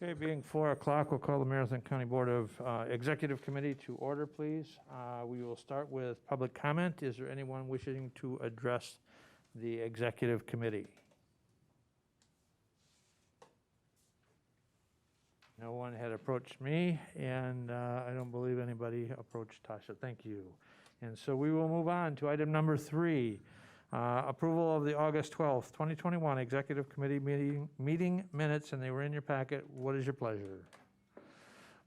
Okay, being 4 o'clock, we'll call the Marathon County Board of Executive Committee to order, please. We will start with public comment. Is there anyone wishing to address the Executive Committee? No one had approached me, and I don't believe anybody approached Tasha. Thank you. And so we will move on to item number 3. Approval of the August 12th, 2021 Executive Committee meeting minutes, and they were in your packet. What is your pleasure?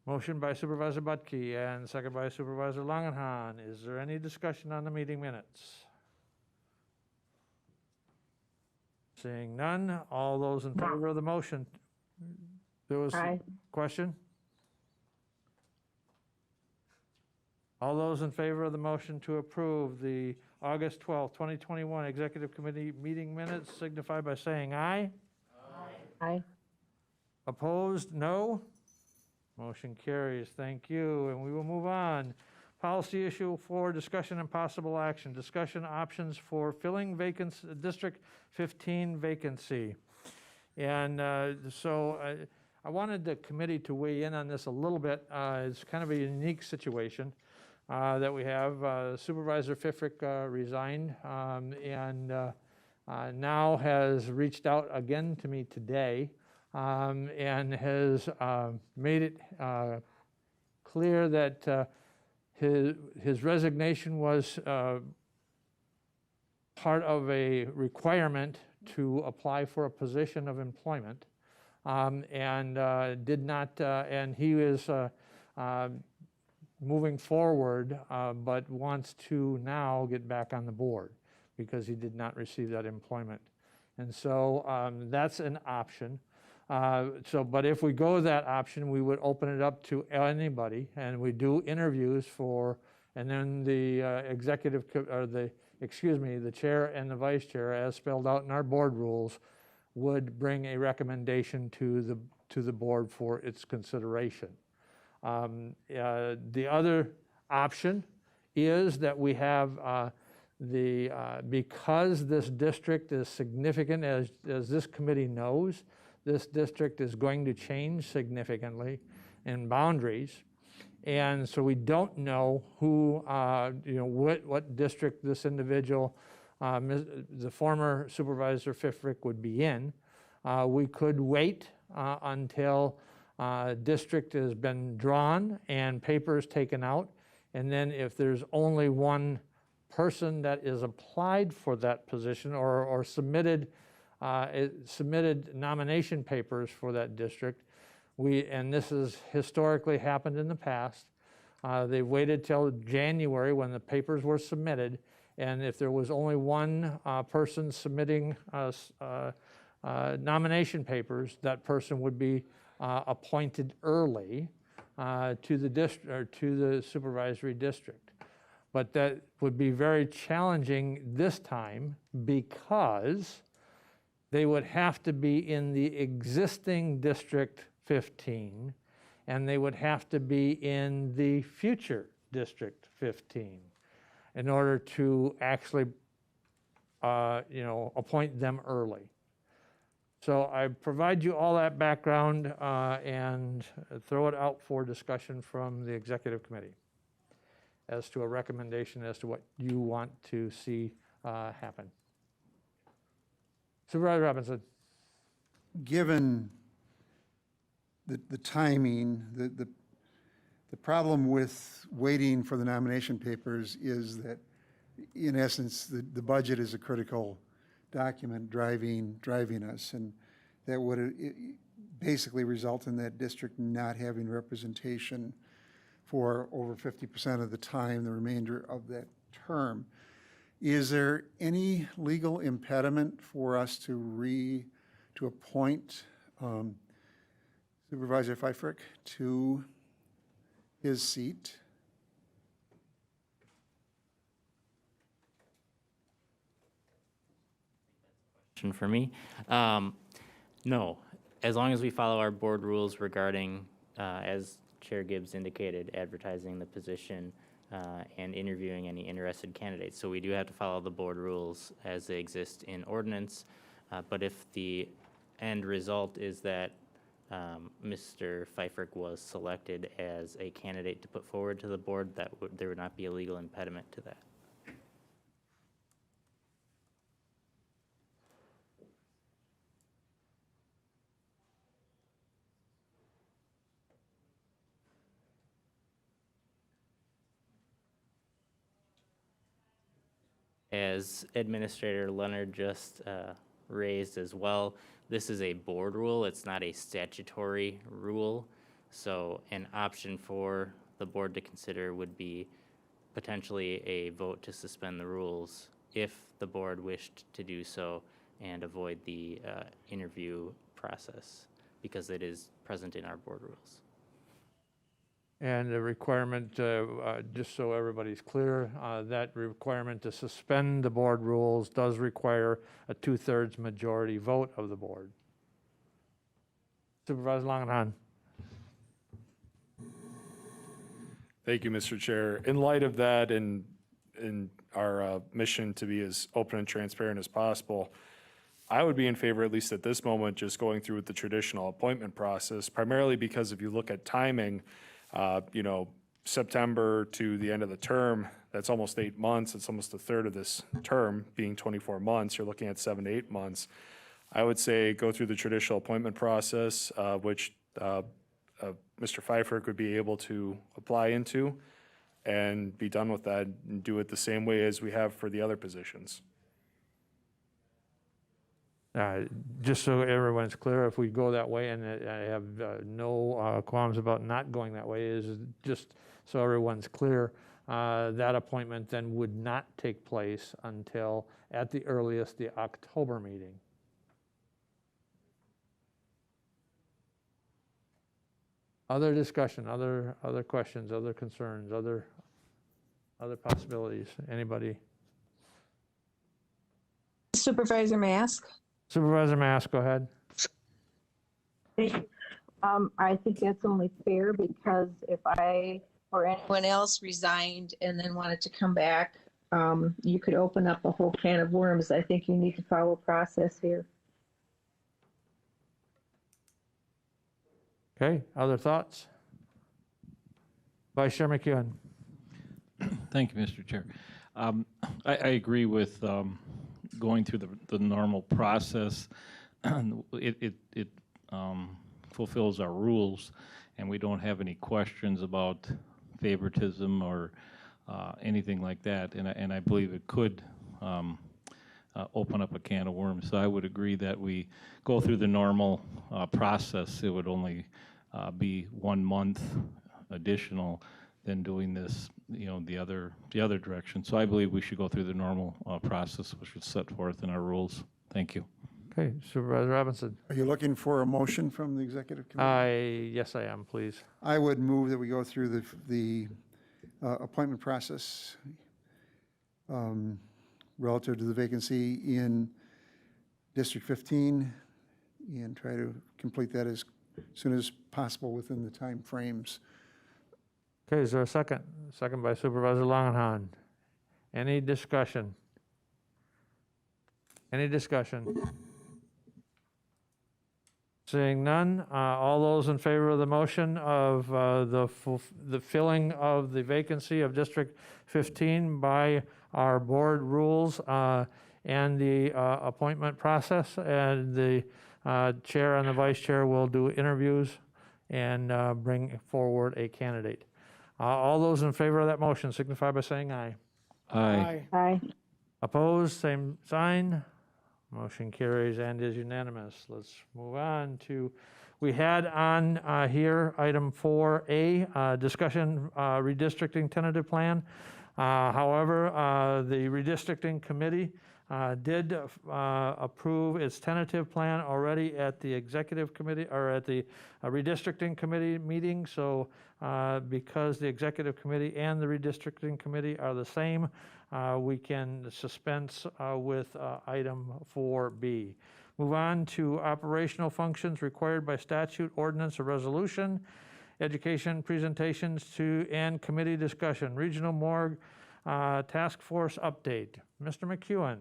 Motion by Supervisor Butke and second by Supervisor Langenhahn. Is there any discussion on the meeting minutes? Seeing none, all those in favor of the motion? There was a question? All those in favor of the motion to approve the August 12th, 2021 Executive Committee meeting minutes signify by saying aye. Aye. Aye. Opposed, no. Motion carries. Thank you. And we will move on. Policy issue 4, discussion and possible action. Discussion options for filling vacancy, District 15 vacancy. And I wanted the committee to weigh in on this a little bit. It's kind of a unique situation that we have. Supervisor Pfeffrick resigned and now has reached out again to me today and has made it clear that his resignation was part of a requirement to apply for a position of employment, and did not, and he is moving forward, but wants to now get back on the board because he did not receive that employment. And so that's an option. But if we go that option, we would open it up to anybody, and we do interviews for, and then the the chair and the vice chair, as spelled out in our board rules, would bring a recommendation to the board for its consideration. The other option is that we have because this district is significant, as this committee knows, this district is going to change significantly in boundaries. And so we don't know who, what district this individual, the former Supervisor Pfeffrick, would be in. We could wait until district has been drawn and papers taken out. And then if there's only one person that is applied for that position or submitted nomination papers for that district, and this has historically happened in the past, they waited till January when the papers were submitted, and if there was only one person submitting nomination papers, that person would be appointed early to the district or to the supervisory district. But that would be very challenging this time because they would have to be in the existing District 15, and they would have to be in the future District 15 in order to actually, appoint them early. So I provide you all that background and throw it out for discussion from the Executive Committee as to a recommendation as to what you want to see happen. Supervisor Robinson. Given the timing, the problem with waiting for the nomination papers is that, in essence, the budget is a critical document driving us, and that would basically result in that district not having representation for over 50% of the time, the remainder of that term. Is there any legal impediment for us to appoint Supervisor Pfeffrick to his seat? For me, no. As long as we follow our board rules regarding, as Chair Gibbs indicated, advertising the position and interviewing any interested candidates. So we do have to follow the board rules as they exist in ordinance. But if the end result is that Mr. Pfeiffer was selected as a candidate to put forward to the board, there would not be a legal impediment to that. As Administrator Leonard just raised as well, this is a board rule, it's not a statutory rule. So an option for the board to consider would be potentially a vote to suspend the rules if the board wished to do so and avoid the interview process, because it is present in our board rules. And the requirement, just so everybody's clear, that requirement to suspend the board rules does require a 2/3 majority vote of the board. Supervisor Langenhan. Thank you, Mr. Chair. In light of that and in our mission to be as open and transparent as possible, I would be in favor, at least at this moment, just going through with the traditional appointment process, primarily because if you look at timing, September to the end of the term, that's almost 8 months. It's almost a third of this term, being 24 months. You're looking at 7 to 8 months. I would say go through the traditional appointment process, which Mr. Pfeiffer could be able to apply into, and be done with that and do it the same way as we have for the other positions. Just so everyone's clear, if we go that way, and I have no qualms about not going that way, is just so everyone's clear, that appointment then would not take place until, at the earliest, the October meeting. Other discussion, other questions, other concerns, other possibilities? Anybody? Supervisor Mask? Supervisor Mask, go ahead. I think that's only fair because if I or anyone else resigned and then wanted to come back, you could open up a whole can of worms. I think you need to follow process here. Okay, other thoughts? Vice Chair McEwen. Thank you, Mr. Chair. I agree with going through the normal process. It fulfills our rules, and we don't have any questions about favoritism or anything like that. And I believe it could open up a can of worms. So I would agree that we go through the normal process. It would only be 1 month additional than doing this, the other direction. So I believe we should go through the normal process, which is set forth in our rules. Thank you. Okay, Supervisor Robinson. Are you looking for a motion from the executive committee? Yes, I am, please. I would move that we go through the appointment process relative to the vacancy in District 15 and try to complete that as soon as possible within the time frames. Okay, is there a second? Second by Supervisor Langenhan. Any discussion? Any discussion? Seeing none, all those in favor of the motion of the filling of the vacancy of District 15 by our board rules and the appointment process, and the chair and the vice chair will do interviews and bring forward a candidate. All those in favor of that motion signify by saying aye. Aye. Aye. Opposed, same sign. Motion carries and is unanimous. Let's move on to, we had on here item 4A, discussion redistricting tentative plan. However, the redistricting committee did approve its tentative plan already at the executive committee, or at the redistricting committee meeting. So because the executive committee and the redistricting committee are the same, we can dispense with item 4B. Move on to operational functions required by statute, ordinance, or resolution, education presentations to and committee discussion, regional morgue task force update. Mr. McEwen.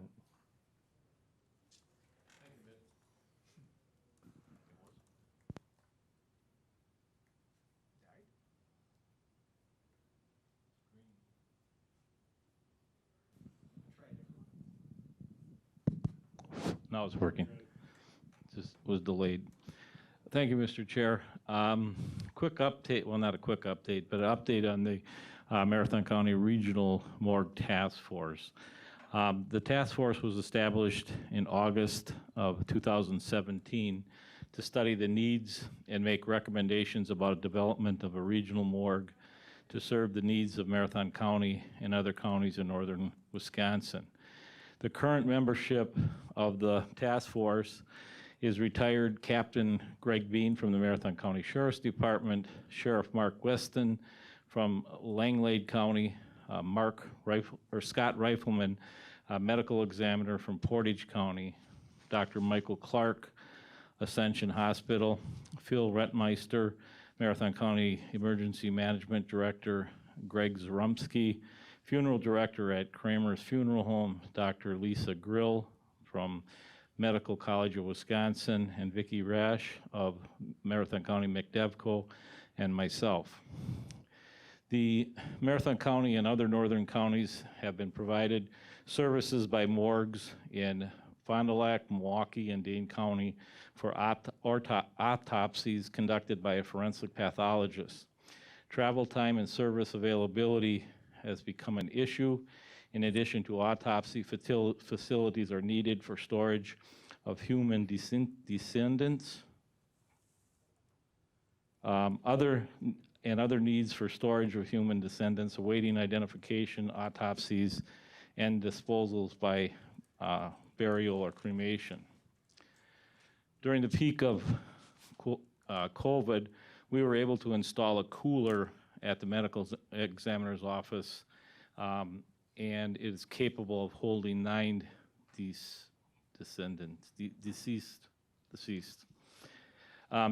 now it's working. Just was delayed. Thank you, Mr. Chair. Quick update, well, not a quick update, but an update on the Marathon County Regional Morgue Task Force. The task force was established in August of 2017 to study the needs and make recommendations about development of a regional morgue to serve the needs of Marathon County and other counties in northern Wisconsin. The current membership of the task force is retired Captain Greg Bean from the Marathon County Sheriff's Department, Sheriff Mark Weston from Langlade County, Scott Rifleman, medical examiner from Portage County, Dr. Michael Clark, Ascension Hospital, Phil Rettmeister, Marathon County Emergency Management Director, Greg Zarumsky, Funeral Director at Kramer's Funeral Home, Dr. Lisa Grill from Medical College of Wisconsin, and Vicki Rash of Marathon County McDevco, and myself. The Marathon County and other northern counties have been provided services by morgues in Fond du Lac, Milwaukee, and Dane County for autopsies conducted by a forensic pathologist. Travel time and service availability has become an issue. In addition to autopsy, facilities are needed for storage of human descendants. Other needs for storage of human descendants, awaiting identification, autopsies, and disposals by burial or cremation. During the peak of COVID, we were able to install a cooler at the medical examiner's office, and it is capable of holding 9 deceased.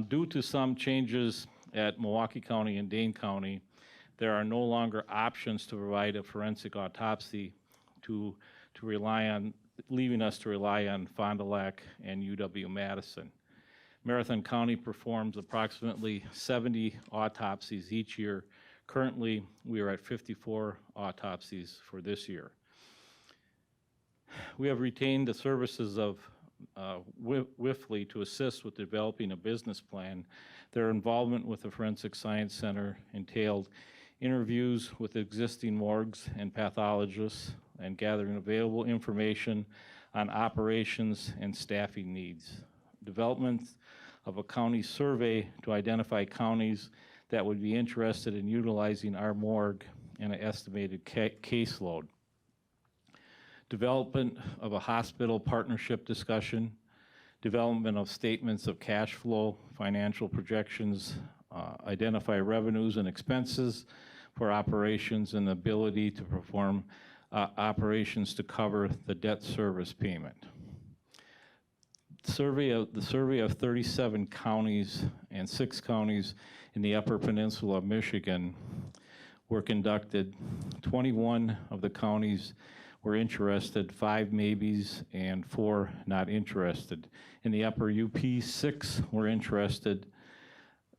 Due to some changes at Milwaukee County and Dane County, there are no longer options to provide a forensic autopsy leaving us to rely on Fond du Lac and UW-Madison. Marathon County performs approximately 70 autopsies each year. Currently, we are at 54 autopsies for this year. We have retained the services of Wifley to assist with developing a business plan. Their involvement with the Forensic Science Center entailed interviews with existing morgues and pathologists and gathering available information on operations and staffing needs. Development of a county survey to identify counties that would be interested in utilizing our morgue and an estimated caseload. Development of a hospital partnership discussion, development of statements of cash flow, financial projections, identify revenues and expenses for operations, and the ability to perform operations to cover the debt service payment. The survey of 37 counties and 6 counties in the Upper Peninsula of Michigan were conducted. 21 of the counties were interested, 5 maybes, and 4 not interested. In the Upper UP, 6 were interested.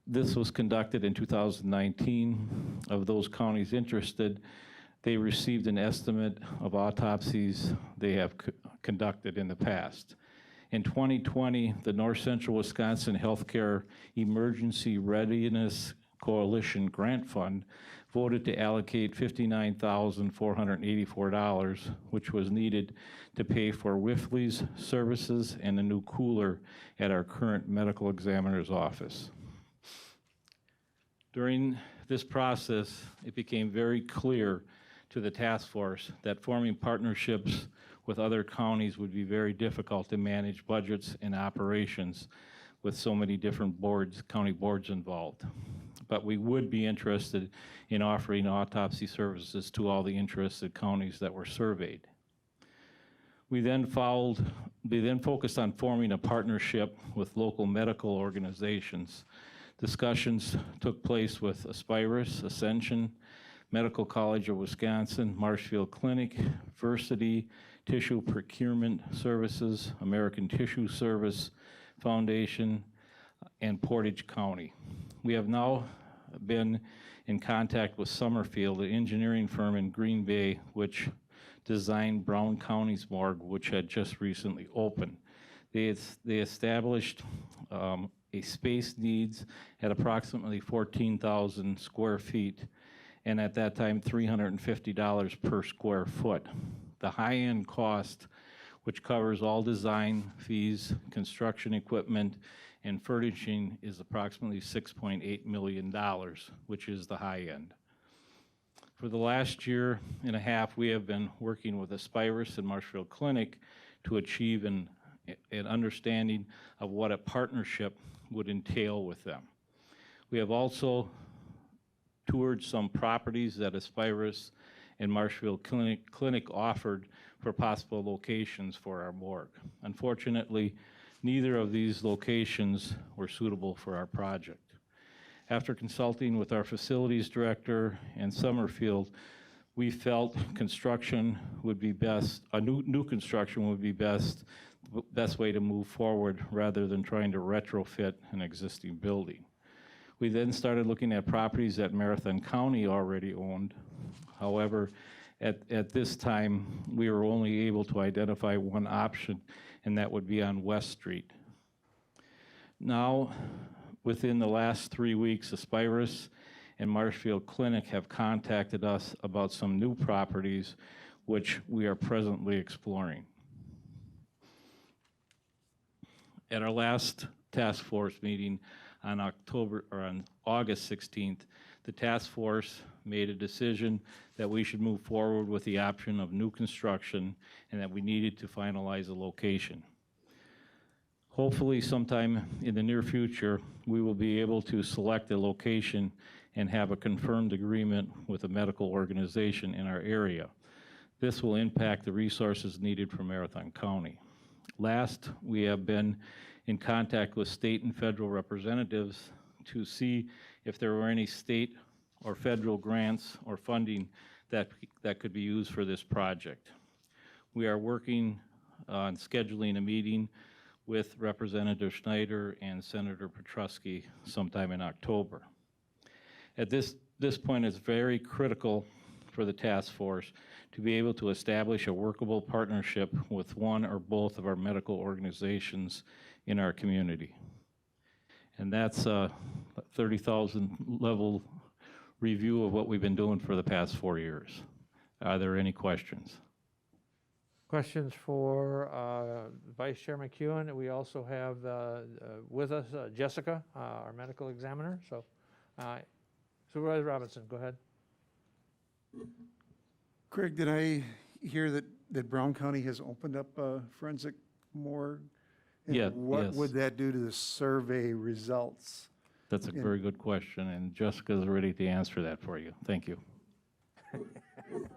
This was conducted in 2019. Of those counties interested, they received an estimate of autopsies they have conducted in the past. In 2020, the North Central Wisconsin Healthcare Emergency Readiness Coalition Grant Fund voted to allocate $59,484, which was needed to pay for Wifley's services and a new cooler at our current medical examiner's office. During this process, it became very clear to the task force that forming partnerships with other counties would be very difficult to manage budgets and operations with so many different boards, county boards involved. But we would be interested in offering autopsy services to all the interested counties that were surveyed. We then focused on forming a partnership with local medical organizations. Discussions took place with Aspirus, Ascension, Medical College of Wisconsin, Marshfield Clinic, Versity, Tissue Procurement Services, American Tissue Service Foundation, and Portage County. We have now been in contact with Summerfield, an engineering firm in Green Bay, which designed Brown County's morgue, which had just recently opened. They established a space needs at approximately 14,000 square feet, and at that time, $350 per square foot. The high-end cost, which covers all design fees, construction equipment, and furnishing, is approximately $6.8 million, which is the high end. For the last year and a half, we have been working with Aspirus and Marshfield Clinic to achieve an understanding of what a partnership would entail with them. We have also toured some properties that Aspirus and Marshfield Clinic offered for possible locations for our morgue. Unfortunately, neither of these locations were suitable for our project. After consulting with our facilities director and Summerfield, we felt construction would be best, new construction would be best way to move forward rather than trying to retrofit an existing building. We then started looking at properties that Marathon County already owned. However, at this time, we were only able to identify one option, and that would be on West Street. Now, within the last 3 weeks, Aspirus and Marshfield Clinic have contacted us about some new properties which we are presently exploring. At our last task force meeting on August 16th, the task force made a decision that we should move forward with the option of new construction and that we needed to finalize a location. Hopefully sometime in the near future, we will be able to select a location and have a confirmed agreement with a medical organization in our area. This will impact the resources needed for Marathon County. Last, we have been in contact with state and federal representatives to see if there were any state or federal grants or funding that could be used for this project. We are working on scheduling a meeting with Representative Schneider and Senator Petrusky sometime in October. At this point, it's very critical for the task force to be able to establish a workable partnership with one or both of our medical organizations in our community. And that's a 30,000 level review of what we've been doing for the past 4 years. Are there any questions? Questions for Vice Chair McEwen? We also have with us Jessica, our medical examiner. So Supervisor Robinson, go ahead. Craig, did I hear that Brown County has opened up a forensic morgue? And Yeah, what yes. would that do to the survey results? That's a very good question, and Jessica's ready to answer that for you. Thank you.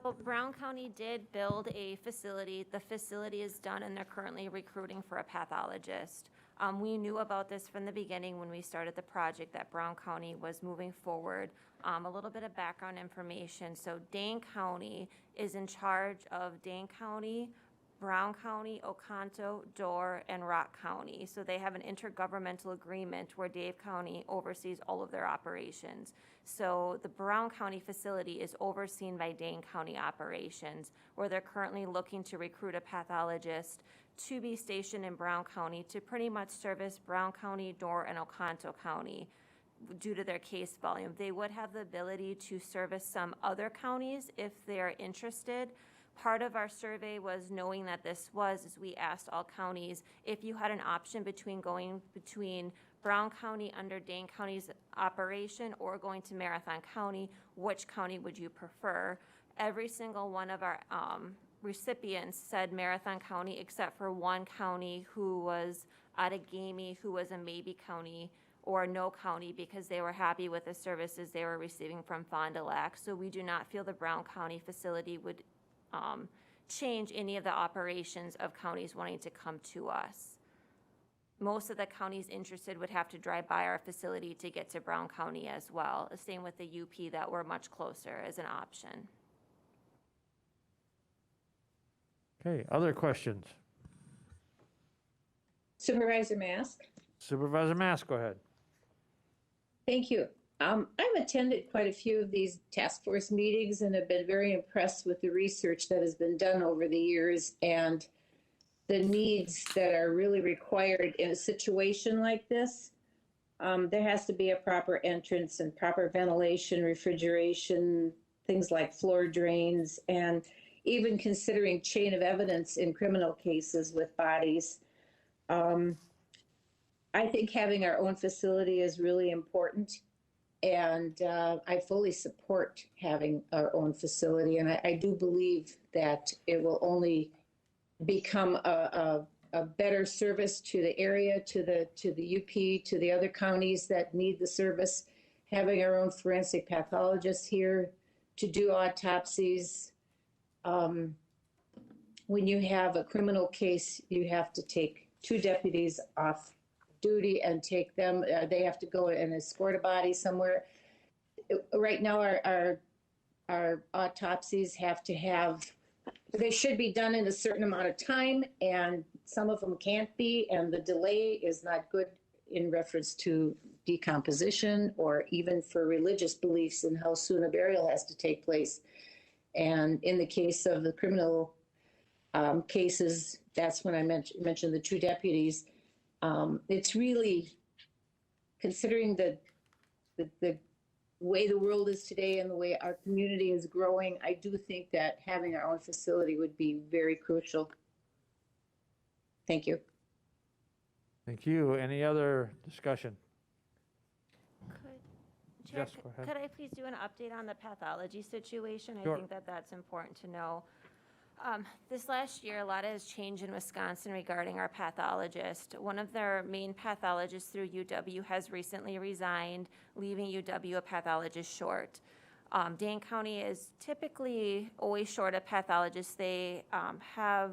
So Brown County did build a facility. The facility is done, and they're currently recruiting for a pathologist. We knew about this from the beginning when we started the project, that Brown County was moving forward. A little bit of background information. So Dane County is in charge of Dane County, Brown County, Oconto, Door, and Rock County. So they have an intergovernmental agreement where Dave County oversees all of their operations. So the Brown County facility is overseen by Dane County operations, where they're currently looking to recruit a pathologist to be stationed in Brown County to pretty much service Brown County, Door, and Oconto County due to their case volume. They would have the ability to service some other counties if they're interested. Part of our survey was knowing that this was, as we asked all counties, if you had an option between going between Brown County under Dane County's operation or going to Marathon County, which county would you prefer? Every single one of our recipients said Marathon County, except for one county who was Outagamie, who was a maybe county or no county, because they were happy with the services they were receiving from Fond du Lac. So we do not feel the Brown County facility would change any of the operations of counties wanting to come to us. Most of the counties interested would have to drive by our facility to get to Brown County as well. The same with the UP, that we're much closer as an option. Okay, other questions? Supervisor Mask? Supervisor Mask, go ahead. Thank you. I've attended quite a few of these task force meetings and have been very impressed with the research that has been done over the years. And the needs that are really required in a situation like this. There has to be a proper entrance and proper ventilation, refrigeration, things like floor drains, and even considering chain of evidence in criminal cases with bodies. I think having our own facility is really important, and I fully support having our own facility, and I do believe that it will only become a better service to the area, to the UP, to the other counties that need the service. Having our own forensic pathologists here to do autopsies. When you have a criminal case, you have to take 2 deputies off duty and take them. They have to go and escort a body somewhere. Right now, our autopsies they should be done in a certain amount of time, and some of them can't be, and the delay is not good in reference to decomposition or even for religious beliefs and how soon a burial has to take place. And in the case of the criminal cases, that's when I mentioned the 2 deputies. It's really, considering the way the world is today and the way our community is growing, I do think that having our own facility would be very crucial. Thank you. Thank you. Any other discussion? Chair, Yes, go ahead. could I please do an update on the pathology situation? Sure. I think that that's important to know. This last year, a lot has changed in Wisconsin regarding our pathologist. One of their main pathologists through UW has recently resigned, leaving UW a pathologist short. Dane County is typically always short of pathologists. They have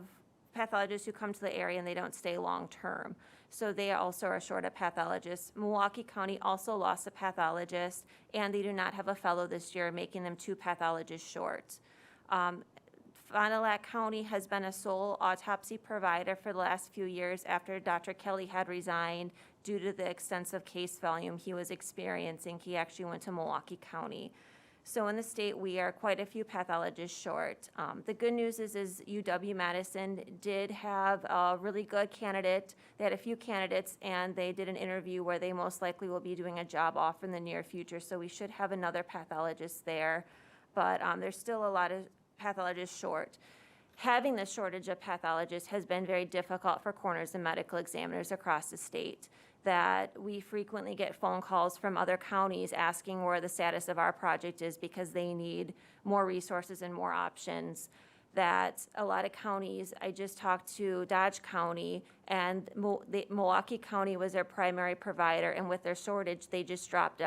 pathologists who come to the area and they don't stay long-term. So they also are short of pathologists. Milwaukee County also lost a pathologist, and they do not have a fellow this year, making them 2 pathologists short. Fond du Lac County has been a sole autopsy provider for the last few years after Dr. Kelly had resigned due to the extensive case volume he was experiencing. He actually went to Milwaukee County. So in the state, we are quite a few pathologists short. The good news is UW-Madison did have a really good candidate. They had a few candidates, and they did an interview where they most likely will be doing a job offer in the near future. So we should have another pathologist there. But there's still a lot of pathologists short. Having the shortage of pathologists has been very difficult for coroners and medical examiners across the state. That we frequently get phone calls from other counties asking where the status of our project is because they need more resources and more options. That a lot of counties, I just talked to Dodge County, and Milwaukee County was their primary provider, and with their shortage, they just dropped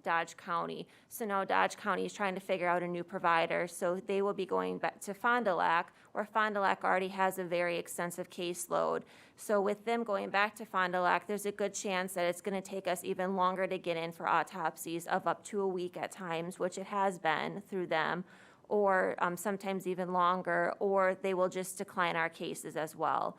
Dodge County. So now Dodge County is trying to figure out a new provider, so they will be going back to Fond du Lac, where Fond du Lac already has a very extensive caseload. So with them going back to Fond du Lac, there's a good chance that it's going to take us even longer to get in for autopsies of up to a week at times, which it has been through them, or sometimes even longer, or they will just decline our cases as well.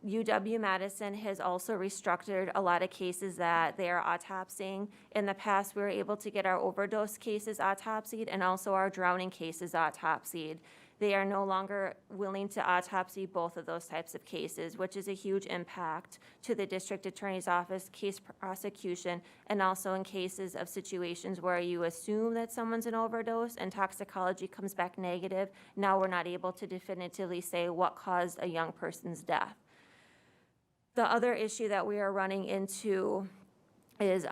UW-Madison has also restructured a lot of cases that they are autopsying. In the past, we were able to get our overdose cases autopsied and also our drowning cases autopsied. They are no longer willing to autopsy both of those types of cases, which is a huge impact to the district attorney's office, case prosecution, and also in cases of situations where you assume that someone's an overdose and toxicology comes back negative. Now we're not able to definitively say what caused a young person's death. The other issue that we are running into is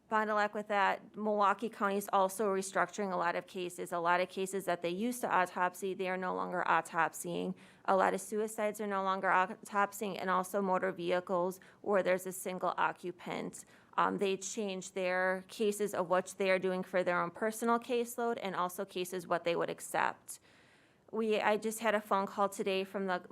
Fond du Lac with that. Milwaukee County is also restructuring a lot of cases. A lot of cases that they used to autopsy, they are no longer autopsying. A lot of suicides are no longer autopsying, and also motor vehicles where there's a single occupant. They changed their cases of what they are doing for their own personal caseload, and also cases what they would accept. I just had a phone call today from the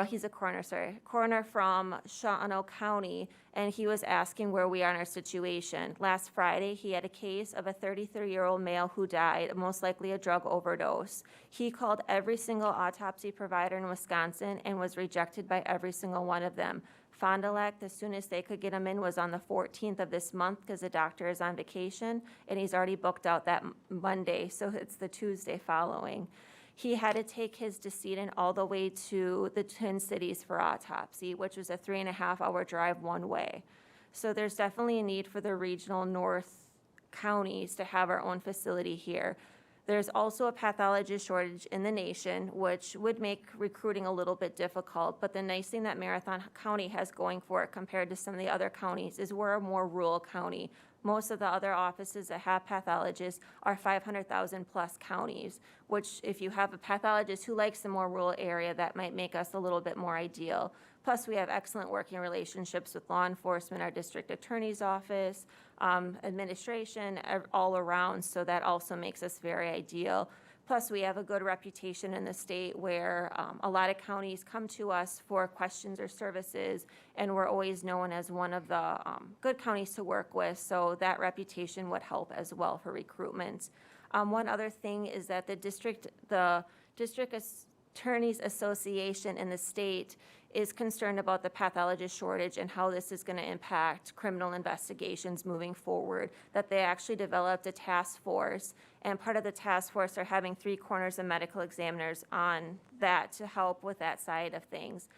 he's a coroner from Shawano County, and he was asking where we are in our situation. Last Friday, he had a case of a 33-year-old male who died, most likely a drug overdose. He called every single autopsy provider in Wisconsin and was rejected by every single one of them. Fond du Lac, the soonest they could get him in was on the 14th of this month because the doctor is on vacation, and he's already booked out that Monday, so it's the Tuesday following. he had to take his decedent all the way to the Twin Cities for autopsy, which was a 3.5-hour drive one way. So there's definitely a need for the regional north counties to have our own facility here. There's also a pathologist shortage in the nation, which would make recruiting a little bit difficult. But the nice thing that Marathon County has going for it compared to some of the other counties is we're a more rural county. Most of the other offices that have pathologists are 500,000 plus counties, which if you have a pathologist who likes the more rural area, that might make us a little bit more ideal. Plus, we have excellent working relationships with law enforcement, our district attorney's office, administration, all around, so that also makes us very ideal. Plus, we have a good reputation in the state where a lot of counties come to us for questions or services, and we're always known as one of the good counties to work with, so that reputation would help as well for recruitment. One other thing is that the District Attorneys Association in the state is concerned about the pathologist shortage and how this is going to impact criminal investigations moving forward, that they actually developed a task force, and part of the task force are having 3 corners of medical examiners on that to help with that side of things.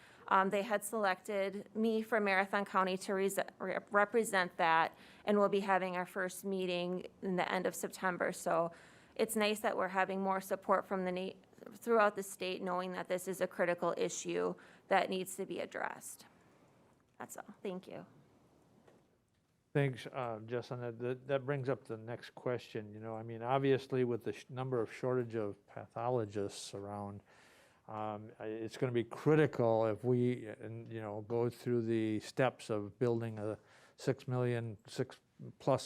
They had selected me from Marathon County to represent that, and we'll be having our first meeting in the end of September. So it's nice that we're having more support from throughout the state, knowing that this is a critical issue that needs to be addressed. That's all. Thank you. Thanks, Justin. That brings up the next question. You know, I mean, obviously with the number of shortage of pathologists around, it's going to be critical if we, go through the steps of building a $6+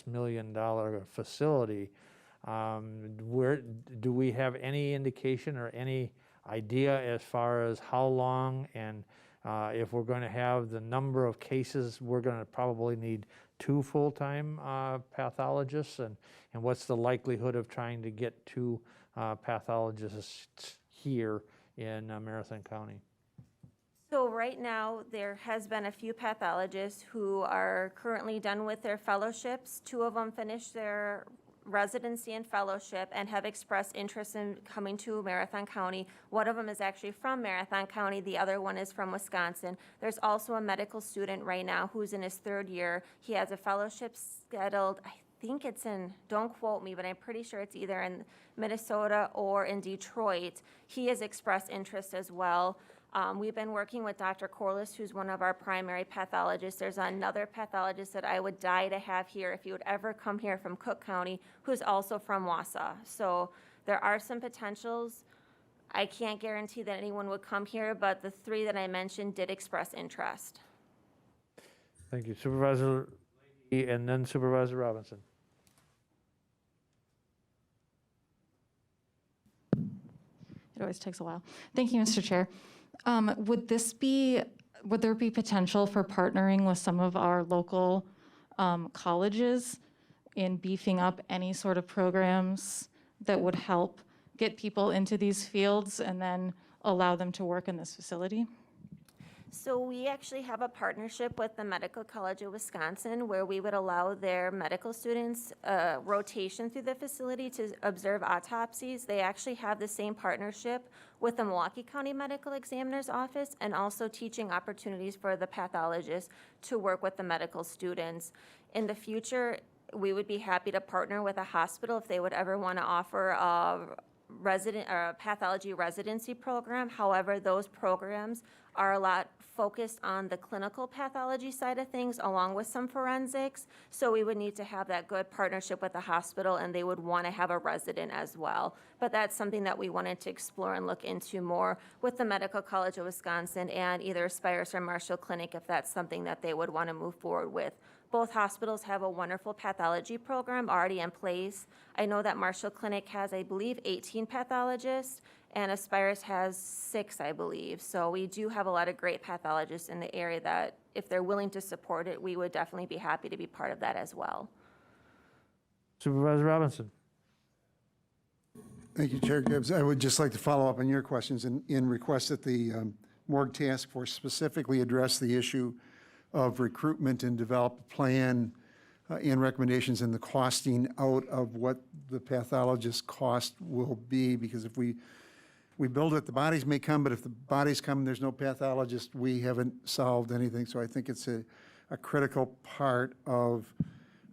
million facility. Where do we have any indication or any idea as far as how long, and if we're going to have the number of cases, we're going to probably need 2 full-time pathologists, and what's the likelihood of trying to get 2 pathologists here in Marathon County? So right now, there has been a few pathologists who are currently done with their fellowships. 2 of them finished their residency and fellowship and have expressed interest in coming to Marathon County. One of them is actually from Marathon County. The other one is from Wisconsin. There's also a medical student right now who's in his 3rd year. He has a fellowship scheduled, I think it's in, don't quote me, but I'm pretty sure it's either in Minnesota or in Detroit. He has expressed interest as well. We've been working with Dr. Corliss, who's one of our primary pathologists. There's another pathologist that I would die to have here if he would ever come here from Cook County, who's also from Wausau. So there are some potentials. I can't guarantee that anyone would come here, but the 3 that I mentioned did express interest. Thank you, Supervisor Lee, and then Supervisor Robinson. It always takes a while. Thank you, Mr. Chair. Would there be potential for partnering with some of our local colleges in beefing up any sort of programs that would help get people into these fields and then allow them to work in this facility? So we actually have a partnership with the Medical College of Wisconsin where we would allow their medical students rotation through the facility to observe autopsies. They actually have the same partnership with the Milwaukee County Medical Examiner's Office, and also teaching opportunities for the pathologists to work with the medical students. In the future, we would be happy to partner with a hospital if they would ever want to offer a pathology residency program. However, those programs are a lot focused on the clinical pathology side of things along with some forensics. So we would need to have that good partnership with the hospital, and they would want to have a resident as well. But that's something that we wanted to explore and look into more with the Medical College of Wisconsin and either Aspirus or Marshall Clinic if that's something that they would want to move forward with. Both hospitals have a wonderful pathology program already in place. I know that Marshall Clinic has, I believe, 18 pathologists, and Aspirus has 6, I believe. So we do have a lot of great pathologists in the area that, if they're willing to support it, we would definitely be happy to be part of that as well. Supervisor Robinson. Thank you, Chair Gibbs. I would just like to follow up on your questions and request that the morgue task force specifically address the issue of recruitment and develop a plan and recommendations in the costing out of what the pathologist cost will be, because if we we build it, the bodies may come, but if the bodies come and there's no pathologist, we haven't solved anything. So I think it's a critical part of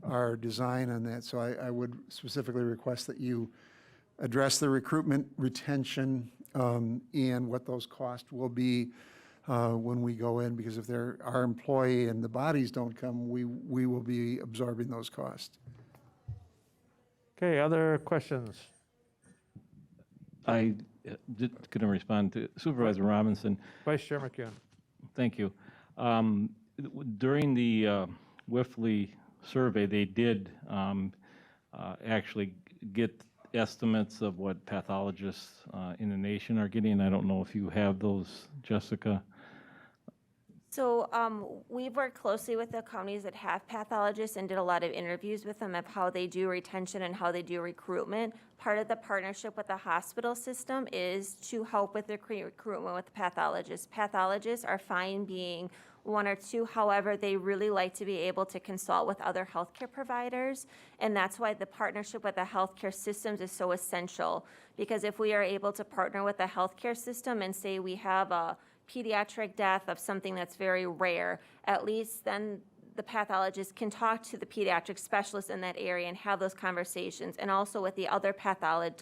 our design on that. So I would specifically request that you address the recruitment, retention, and what those costs will be when we go in, because if they're our employee and the bodies don't come, we will be absorbing those costs. Okay, other questions? I going to respond to Supervisor Robinson. Vice Chair McKeon. Thank you. During the Whiffley survey, they did actually get estimates of what pathologists in the nation are getting. I don't know if you have those, Jessica. So we've worked closely with the counties that have pathologists and did a lot of interviews with them of how they do retention and how they do recruitment. Part of the partnership with the hospital system is to help with the recruitment with pathologists. Pathologists are fine being one or two. However, they really like to be able to consult with other healthcare providers. And that's why the partnership with the healthcare systems is so essential. Because if we are able to partner with the healthcare system and say we have a pediatric death of something that's very rare, at least then the pathologist can talk to the pediatric specialist in that area and have those conversations, and also with the other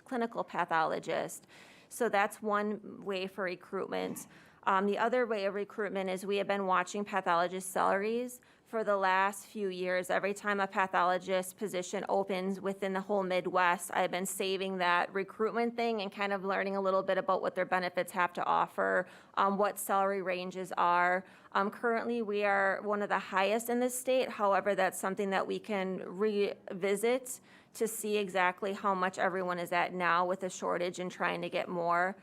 clinical pathologist. So that's one way for recruitment. The other way of recruitment is we have been watching pathologist salaries for the last few years. Every time a pathologist position opens within the whole Midwest, I've been saving that recruitment thing and kind of learning a little bit about what their benefits have to offer, what salary ranges are. Currently, we are one of the highest in the state. However, that's something that we can revisit to see exactly how much everyone is at now with a shortage and trying to get more.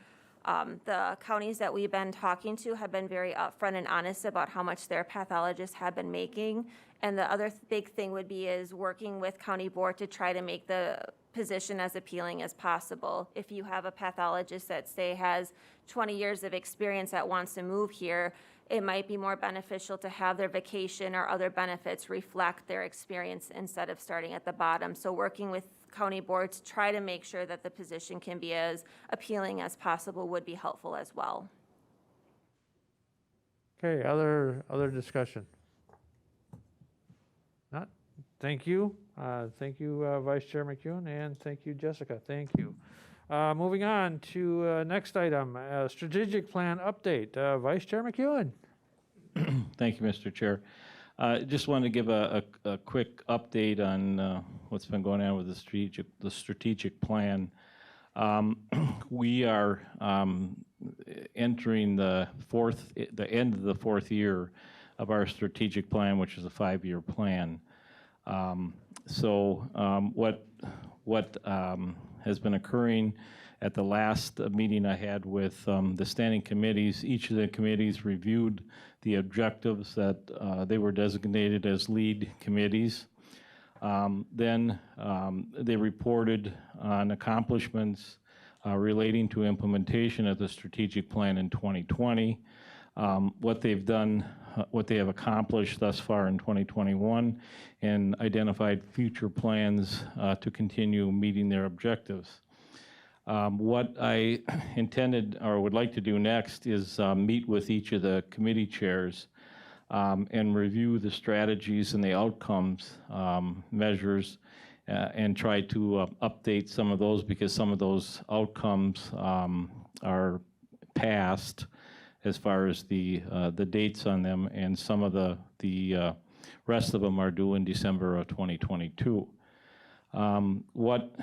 The counties that we've been talking to have been very upfront and honest about how much their pathologists have been making. And the other big thing would be is working with county board to try to make the position as appealing as possible. If you have a pathologist that, say, has 20 years of experience that wants to move here, it might be more beneficial to have their vacation or other benefits reflect their experience instead of starting at the bottom. So working with county board to try to make sure that the position can be as appealing as possible would be helpful as well. Okay, other discussion? Not? Thank you. Thank you, Vice Chair McEwen, and thank you, Jessica. Thank you. Moving on to next item, strategic plan update. Vice Chair McEwen. Thank you, Mr. Chair. Just wanted to give a quick update on what's been going on with the strategic plan. We are entering the end of the fourth year of our strategic plan, which is a 5-year plan. What has been occurring at the last meeting I had with the standing committees, each of the committees reviewed the objectives that they were designated as lead committees. Then they reported on accomplishments relating to implementation of the strategic plan in 2020, what they've done, what they have accomplished thus far in 2021, and identified future plans to continue meeting their objectives. What I intended or would like to do next is meet with each of the committee chairs and review the strategies and the outcomes measures and try to update some of those, because some of those outcomes are past as far as the dates on them, and some of the rest of them are due in December of 2022. What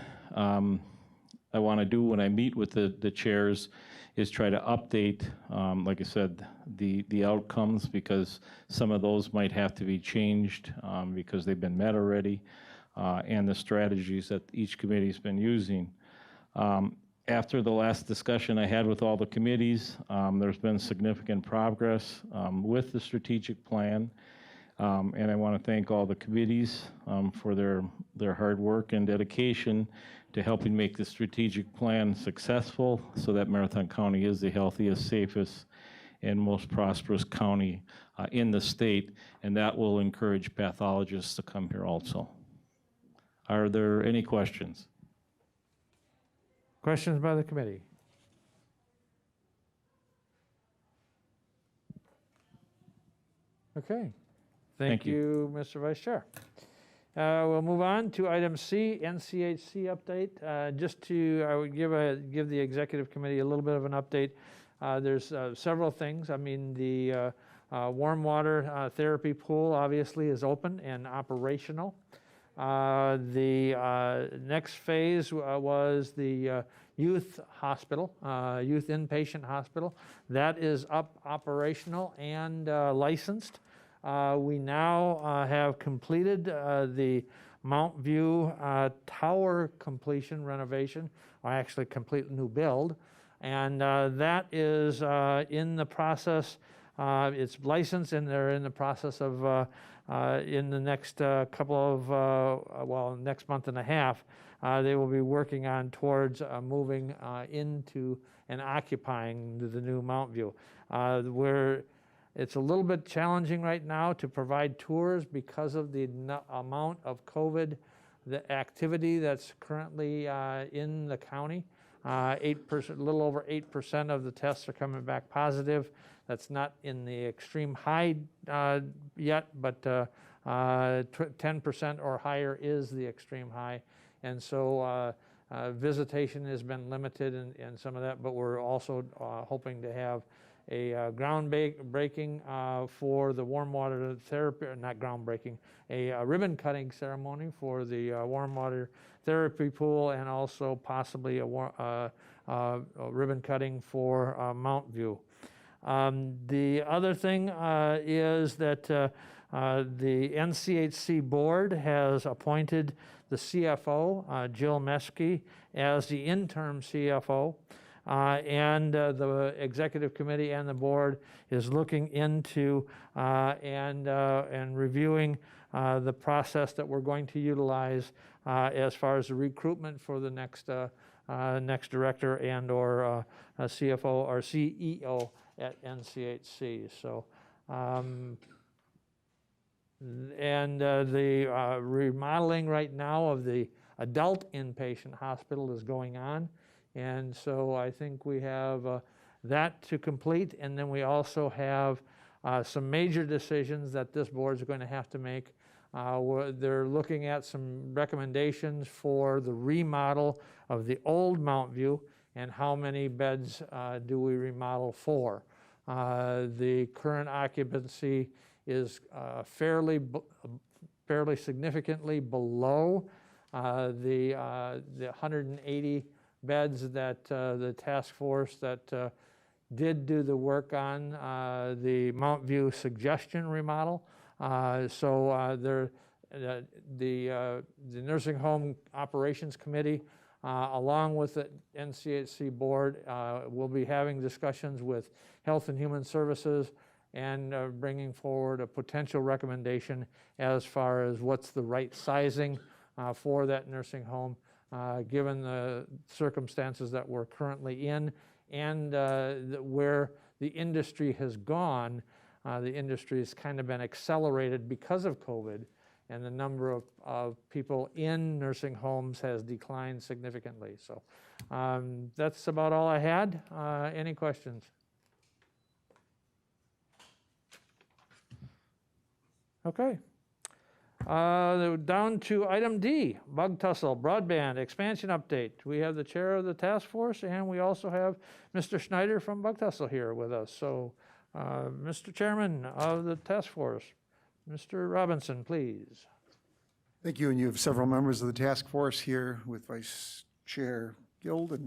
I want to do when I meet with the chairs is try to update, like I said, the outcomes, because some of those might have to be changed because they've been met already, and the strategies that each committee's been using. After the last discussion I had with all the committees, there's been significant progress with the strategic plan, and I want to thank all the committees for their hard work and dedication to helping make the strategic plan successful so that Marathon County is the healthiest, safest, and most prosperous county in the state, and that will encourage pathologists to come here also. Are there any questions? Questions by the committee? Okay. Thank Thank you, Mr. Vice Chair. We'll move on to item C, NCHC update. Just to, I would give the executive committee a little bit of an update. There's several things. I mean, the warm water therapy pool obviously is open and operational. The next phase was the youth hospital, youth inpatient hospital. That is up operational and licensed. We now have completed the Mount View Tower completion renovation, or actually complete new build. And that is in the process, it's licensed and they're in the process of, in the next couple of, well, next month and a half, they will be working on towards moving into and occupying the new Mount View. It's a little bit challenging right now to provide tours because of the amount of COVID, the activity that's currently in the county. 8%, a little over 8% of the tests are coming back positive. That's not in the extreme high yet, but 10% or higher is the extreme high. And so visitation has been limited in some of that, but we're also hoping to have a groundbreaking for the warm water therapy, not groundbreaking, a ribbon cutting ceremony for the warm water therapy pool, and also possibly a ribbon cutting for Mount View. The other thing is that the NCHC board has appointed the CFO, Jill Meske, as the interim CFO. And the executive committee and the board is looking into and reviewing the process that we're going to utilize as far as the recruitment for the next director and or CFO or CEO at NCHC. So, the remodeling right now of the adult inpatient hospital is going on. And so I think we have that to complete, and then we also have some major decisions that this board is going to have to make. They're looking at some recommendations for the remodel of the old Mount View and how many beds do we remodel for. The current occupancy is fairly significantly below the 180 beds that the task force that did do the work on the Mount View suggestion remodel. The Nursing Home Operations Committee, along with the NCHC board, will be having discussions with Health and Human Services and bringing forward a potential recommendation as far as what's the right sizing for that nursing home, given the circumstances that we're currently in and where the industry has gone. The industry has kind of been accelerated because of COVID, and the number of people in nursing homes has declined significantly. So that's about all I had. Any questions? Okay. Down to item D, bug tussle, broadband, expansion update. We have the chair of the task force, and we also have Mr. Schneider from Bug Tussle here with us. So, Mr. Chairman of the task force, Mr. Robinson, please. Thank you, and you have several members of the task force here with Vice Chair Guild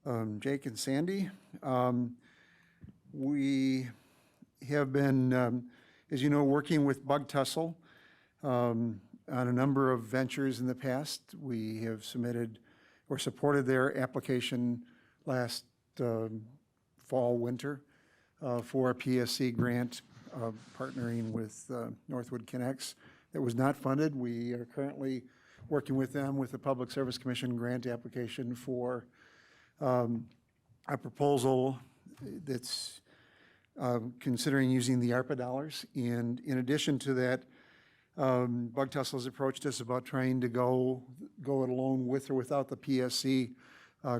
and Jake and Sandy. We have been, as you know, working with Bug Tussle on a number of ventures in the past. We have submitted or supported their application last fall, winter for a PSC grant partnering with Northwood Connects that was not funded. We are currently working with them with the Public Service Commission grant application for a proposal that's considering using the ARPA dollars. And in addition to that, Bug Tussle has approached us about trying to go it alone with or without the PSC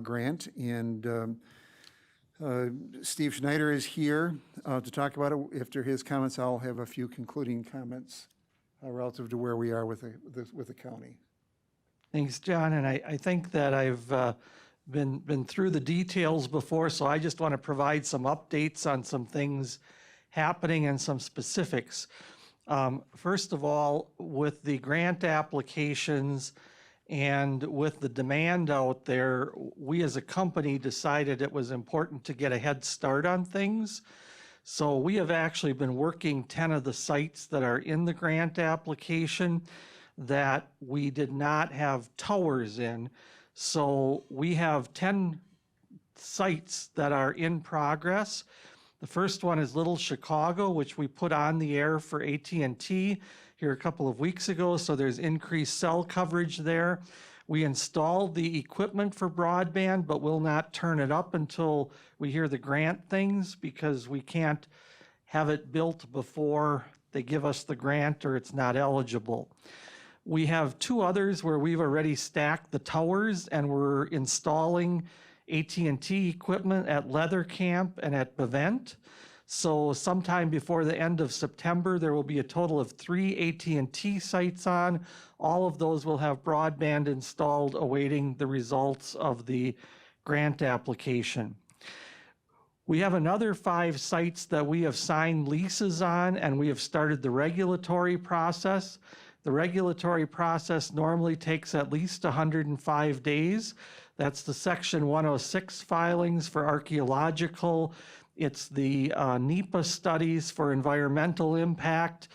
grant. And Steve Schneider is here to talk about it. After his comments, I'll have a few concluding comments relative to where we are with the county. Thanks, John, and I think that I've been through the details before, so I just want to provide some updates on some things happening and some specifics. First of all, with the grant applications and with the demand out there, we as a company decided it was important to get a head start on things. So we have actually been working 10 of the sites that are in the grant application that we did not have towers in. So we have 10 sites that are in progress. The first one is Little Chicago, which we put on the air for AT&T here a couple of weeks ago, so there's increased cell coverage there. We installed the equipment for broadband, but will not turn it up until we hear the grant things, because we can't have it built before they give us the grant or it's not eligible. We have 2 others where we've already stacked the towers and we're installing AT&T equipment at Leather Camp and at Bevent. So sometime before the end of September, there will be a total of 3 AT&T sites on. All of those will have broadband installed, awaiting the results of the grant application. We have another 5 sites that we have signed leases on, and we have started the regulatory process. The regulatory process normally takes at least 105 days. That's the Section 106 filings for archaeological. It's the NEPA studies for environmental impact,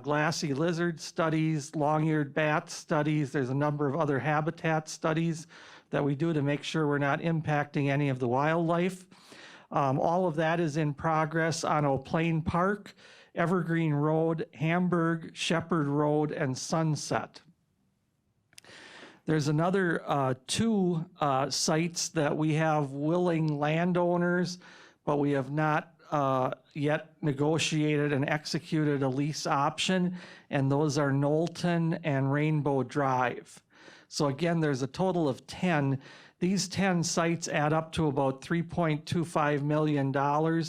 glassy lizard studies, long-eared bat studies. There's a number of other habitat studies that we do to make sure we're not impacting any of the wildlife. All of that is in progress on O'Plain Park, Evergreen Road, Hamburg, Shepherd Road, and Sunset. There's another 2 sites that we have willing landowners, but we have not yet negotiated and executed a lease option, and those are Knowlton and Rainbow Drive. So again, there's a total of 10. These 10 sites add up to about $3.25 million,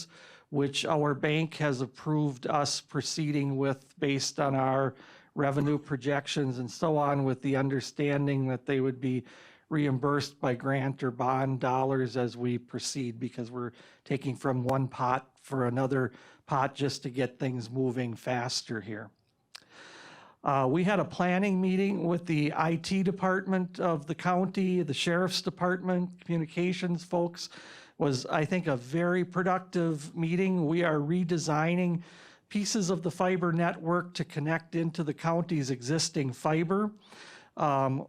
which our bank has approved us proceeding with based on our revenue projections and so on, with the understanding that they would be reimbursed by grant or bond dollars as we proceed, because we're taking from one pot for another pot just to get things moving faster here. We had a planning meeting with the IT department of the county, the sheriff's department, communications folks. Was, I think, a very productive meeting. We are redesigning pieces of the fiber network to connect into the county's existing fiber.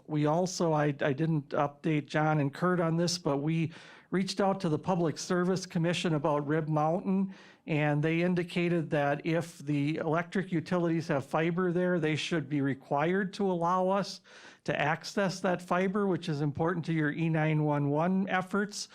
We also, I didn't update John and Kurt on this, but we reached out to the Public Service Commission about Rib Mountain, and they indicated that if the electric utilities have fiber there, they should be required to allow us to access that fiber, which is important to your E911 efforts.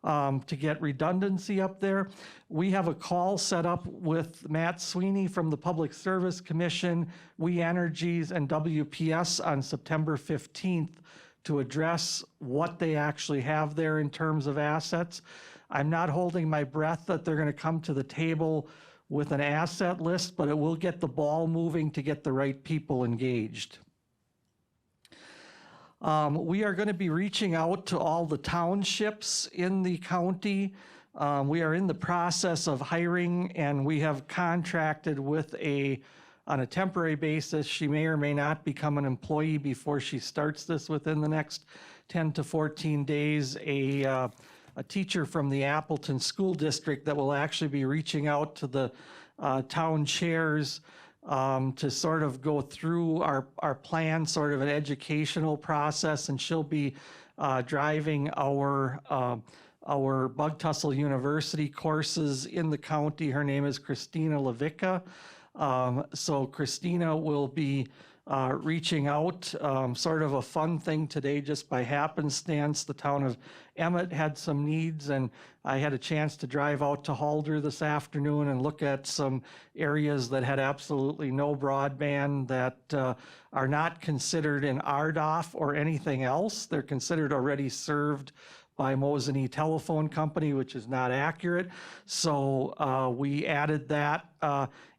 To get redundancy up there. We have a call set up with Matt Sweeney from the Public Service Commission, We Energies, and WPS on September 15th to address what they actually have there in terms of assets. I'm not holding my breath that they're going to come to the table with an asset list, but it will get the ball moving to get the right people engaged. We are going to be reaching out to all the townships in the county. We are in the process of hiring, and we have contracted with on a temporary basis. She may or may not become an employee before she starts this within the next 10 to 14 days, a teacher from the Appleton School District that will actually be reaching out to the town chairs to sort of go through our plan, sort of an educational process, and she'll be driving our Bug Tussle University courses in the county. Her name is Christina Levica. So Christina will be reaching out, sort of a fun thing today, just by happenstance. The town of Emmett had some needs, and I had a chance to drive out to Halder this afternoon and look at some areas that had absolutely no broadband, that are not considered in RDOF or anything else. They're considered already served by Mosinee Telephone Company, which is not accurate. So we added that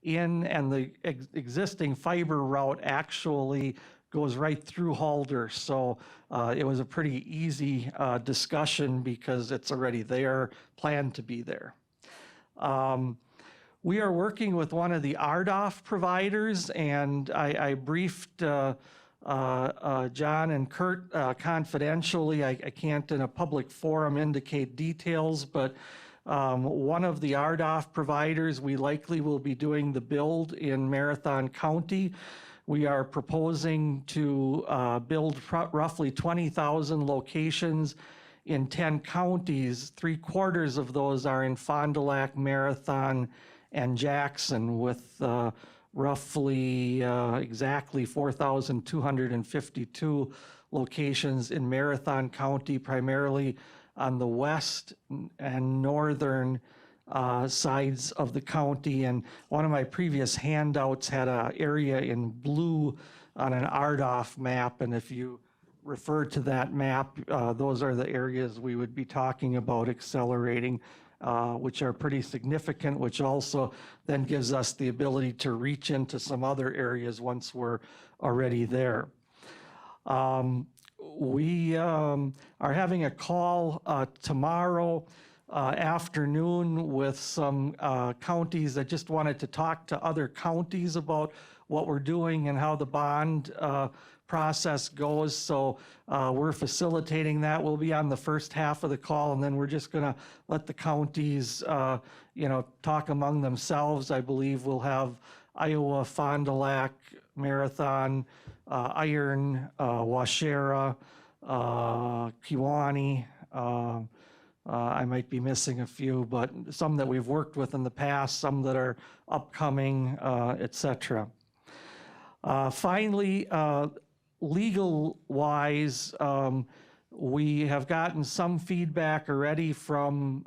in, and the existing fiber route actually goes right through Halder. So it was a pretty easy discussion because it's already there, planned to be there. We are working with one of the RDOF providers, and I briefed John and Kurt confidentially. I can't in a public forum indicate details, but one of the RDOF providers, we likely will be doing the build in Marathon County. We are proposing to build roughly 20,000 locations in 10 counties. 3/4 of those are in Fond du Lac, Marathon, and Jackson, with roughly exactly 4,252 locations in Marathon County, primarily on the west and northern sides of the county. And one of my previous handouts had an area in blue on an RDOF map, and if you refer to that map, those are the areas we would be talking about accelerating, which are pretty significant, which also then gives us the ability to reach into some other areas once we're already there. We are having a call tomorrow afternoon with some counties that just wanted to talk to other counties about what we're doing and how the bond process goes. So we're facilitating that. We'll be on the first half of the call, and then we're just going to let the counties, talk among themselves. I believe we'll have Iowa, Fond du Lac, Marathon, Iron, Waushara, Kewaunee. I might be missing a few, but some that we've worked with in the past, some that are upcoming, et cetera. Finally, legal-wise, we have gotten some feedback already from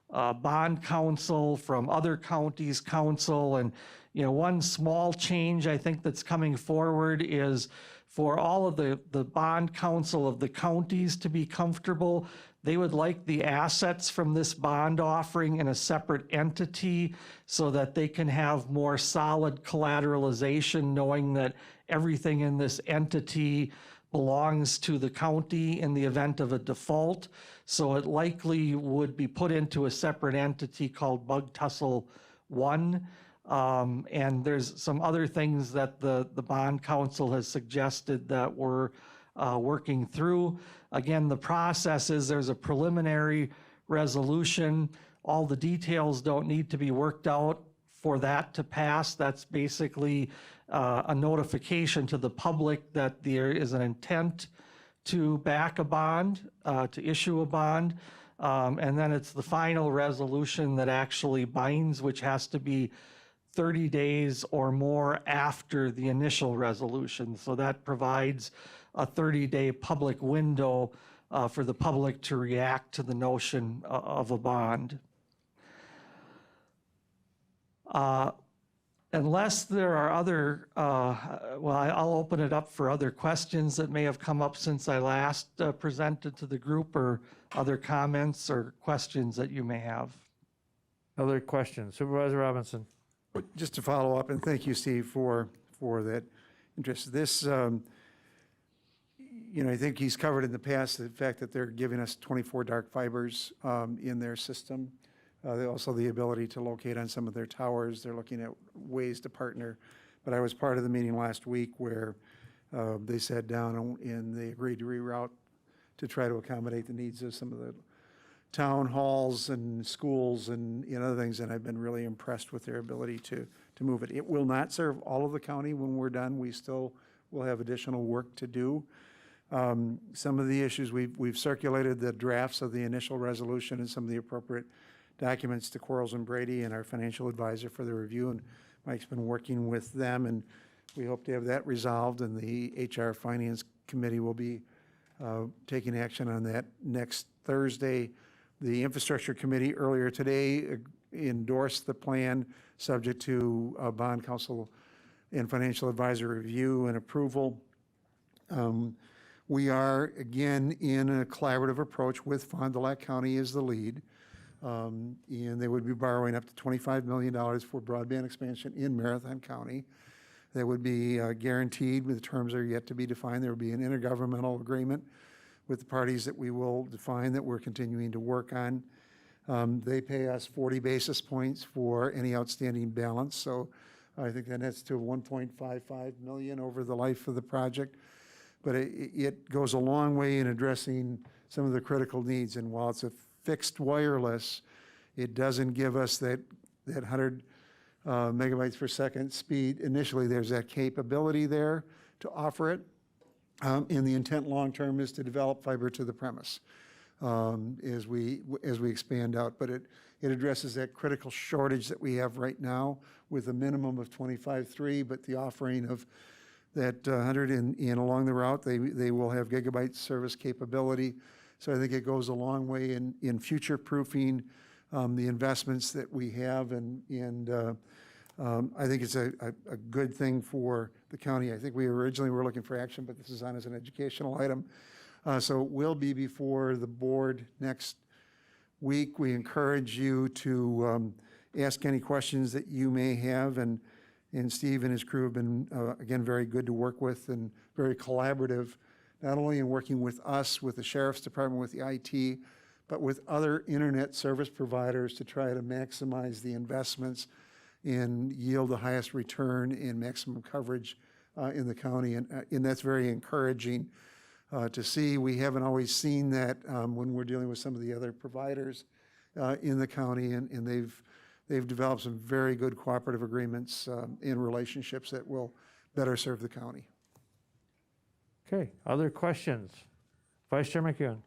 bond counsel, from other counties' counsel, and one small change I think that's coming forward is for all of the bond counsel of the counties to be comfortable. They would like the assets from this bond offering in a separate entity so that they can have more solid collateralization, knowing that everything in this entity belongs to the county in the event of a default. So it likely would be put into a separate entity called Bug Tussle 1. And there's some other things that the bond counsel has suggested that we're working through. Again, the process is there's a preliminary resolution. All the details don't need to be worked out for that to pass. That's basically a notification to the public that there is an intent to back a bond, to issue a bond. And then it's the final resolution that actually binds, which has to be 30 days or more after the initial resolution. So that provides a 30-day public window for the public to react to the notion of a bond. Unless there are other, I'll open it up for other questions that may have come up since I last presented to the group, or other comments or questions that you may have. Other questions? Supervisor Robinson. Just to follow up, and thank you, Steve, for that interest. This, I think he's covered in the past the fact that they're giving us 24 dark fibers in their system. Also the ability to locate on some of their towers. They're looking at ways to partner. But I was part of the meeting last week where they sat down and they agreed to reroute to try to accommodate the needs of some of the town halls and schools and other things, and I've been really impressed with their ability to move it. It will not serve all of the county when we're done. We still will have additional work to do. Some of the issues, we've circulated the drafts of the initial resolution and some of the appropriate documents to Quarles and Brady and our financial advisor for the review, and Mike's been working with them, and we hope to have that resolved, and the HR Finance Committee will be taking action on that next Thursday. The Infrastructure Committee earlier today endorsed the plan subject to bond counsel and financial advisor review and approval. We are, again, in a collaborative approach with Fond du Lac County as the lead. And they would be borrowing up to $25 million for broadband expansion in Marathon County. That would be guaranteed, the terms are yet to be defined. There will be an intergovernmental agreement with the parties that we will define that we're continuing to work on. They pay us 40 basis points for any outstanding balance, so I think that nets to 1.55 million over the life of the project. But it goes a long way in addressing some of the critical needs, and while it's a fixed wireless, it doesn't give us that 100 megabytes per second speed. Initially, there's that capability there to offer it. And the intent long-term is to develop fiber to the premise as we expand out. But it addresses that critical shortage that we have right now with a minimum of 25.3, but the offering of that 100 and along the route, they will have gigabyte service capability. So I think it goes a long way in future-proofing the investments that we have, and I think it's a good thing for the county. I think we originally were looking for action, but this is on as an educational item. So it will be before the board next week. We encourage you to ask any questions that you may have, and Steve and his crew have been, again, very good to work with and very collaborative, not only in working with us, with the Sheriff's Department, with the IT, but with other internet service providers to try to maximize the investments and yield the highest return and maximum coverage in the county. And that's very encouraging to see. We haven't always seen that when we're dealing with some of the other providers in the county, and they've developed some very good cooperative agreements and relationships that will better serve the county. Okay, other questions? Vice Chair McEwen.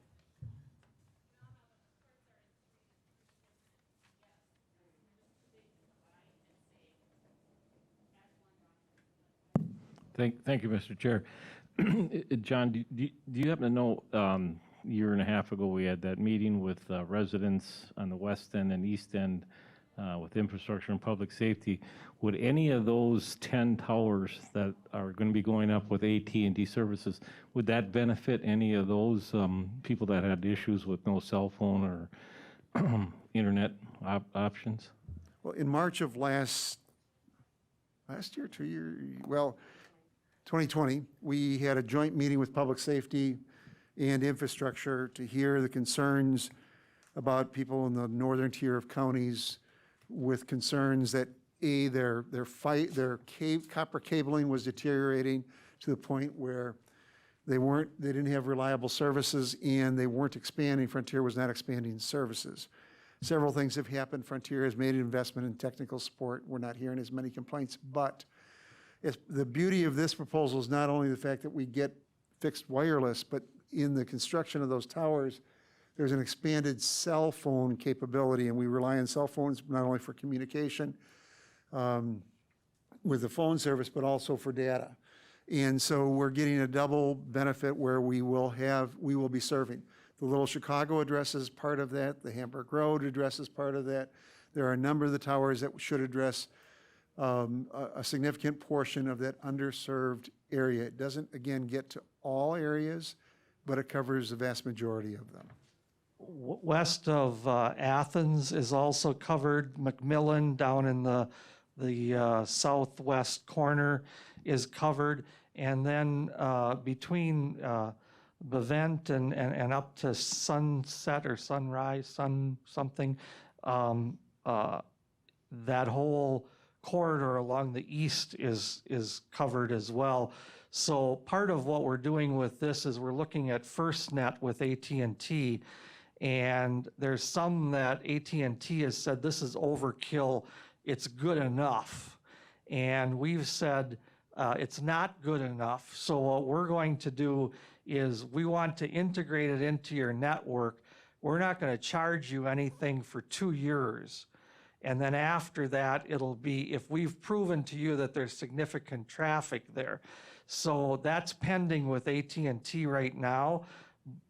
Thank you, Mr. Chair. John, do you happen to know, a year and a half ago, we had that meeting with residents on the west end and east end with infrastructure and public safety. Would any of those 10 towers that are going to be going up with AT&T services, would that benefit any of those people that had issues with no cell phone or internet options? Well, in March of last year, 2 years, well, 2020, we had a joint meeting with public safety and infrastructure to hear the concerns about people in the northern tier of counties with concerns that their copper cabling was deteriorating to the point where they didn't have reliable services, and they weren't expanding. Frontier was not expanding services. Several things have happened. Frontier has made an investment in technical support. We're not hearing as many complaints, but the beauty of this proposal is not only the fact that we get fixed wireless, but in the construction of those towers, there's an expanded cell phone capability, and we rely on cell phones not only for communication with the phone service, but also for data. And so we're getting a double benefit where we will be serving. The Little Chicago address is part of that. The Hamburg Road address is part of that. There are a number of the towers that should address a significant portion of that underserved area. It doesn't, again, get to all areas, but it covers the vast majority of them. West of Athens is also covered. McMillan down in the southwest corner is covered. And then between Bevent and up to Sunset or Sunrise, something, that whole corridor along the east is covered as well. So part of what we're doing with this is we're looking at FirstNet with AT&T, and there's some that AT&T has said this is overkill, it's good enough. And we've said it's not good enough. So what we're going to do is we want to integrate it into your network. We're not going to charge you anything for 2 years. And then after that, it'll be, if we've proven to you that there's significant traffic there. So that's pending with AT&T right now,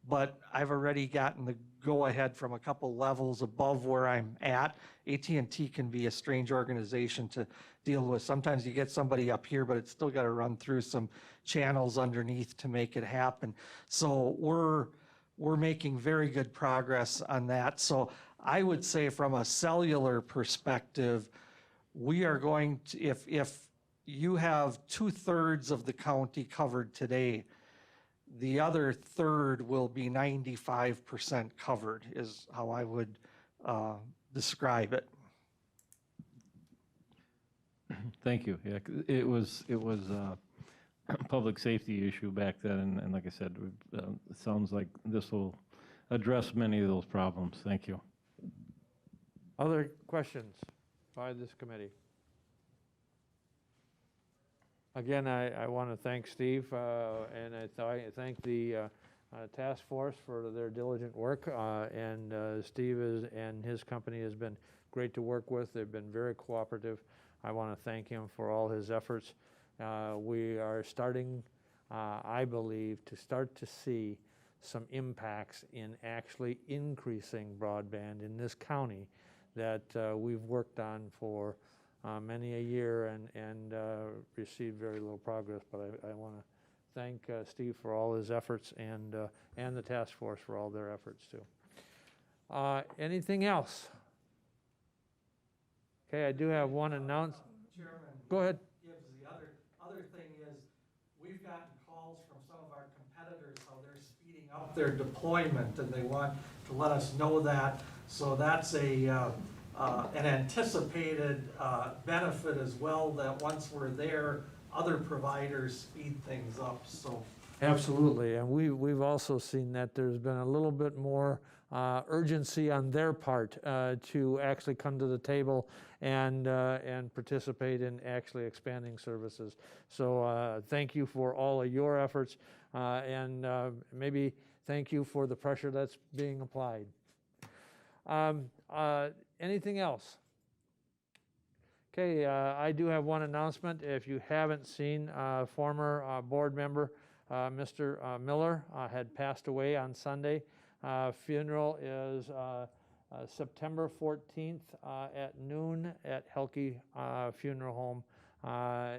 but I've already gotten the go-ahead from a couple levels above where I'm at. AT&T can be a strange organization to deal with. Sometimes you get somebody up here, but it's still got to run through some channels underneath to make it happen. So we're making very good progress on that. So I would say from a cellular perspective, we are going to, if you have 2/3 of the county covered today, the other third will be 95% covered, is how I would describe it. Thank you. Yeah, 'cause it was a public safety issue back then, and like I said, it sounds like this will address many of those problems. Thank you. Other questions by this committee? Again, I want to thank Steve, and I thank the task force for their diligent work. And Steve and his company has been great to work with. They've been very cooperative. I want to thank him for all his efforts. We are starting, I believe, to see some impacts in actually increasing broadband in this county that we've worked on for many a year and received very little progress. But I want to thank Steve for all his efforts and the task force for all their efforts too. Anything else? Okay, I do have one announcement. Chairman. Go ahead. Gives the other thing is, we've gotten calls from some of our competitors, how they're speeding up their deployment, and they want to let us know that. So that's an anticipated benefit as well, that once we're there, other providers speed things up, so. Absolutely, and we've also seen that there's been a little bit more urgency on their part to actually come to the table and participate in actually expanding services. So thank you for all of your efforts, and maybe thank you for the pressure that's being applied. Anything else? Okay, I do have one announcement. If you haven't seen, former board member Mr. Miller had passed away on Sunday. Funeral is September 14th at noon at Helke Funeral Home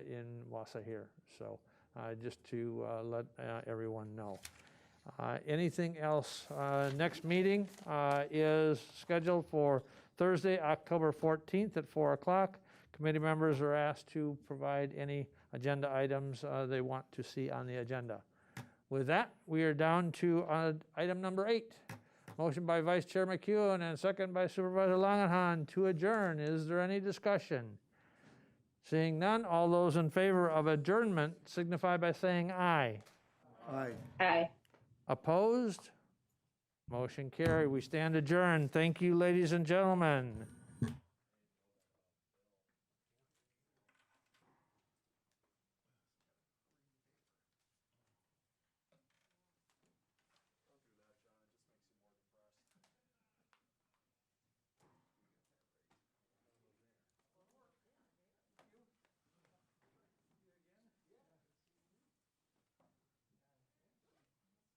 in Wausau here. So just to let everyone know. Anything else? Next meeting is scheduled for Thursday, October 14th at 4 o'clock. Committee members are asked to provide any agenda items they want to see on the agenda. With that, we are down to item number 8. Motion by Vice Chair McEwen and second by Supervisor Langenhan to adjourn. Is there any discussion? Seeing none, all those in favor of adjournment signify by saying aye. Aye. Aye. Opposed? Motion carried. We stand adjourned. Thank you, ladies and gentlemen.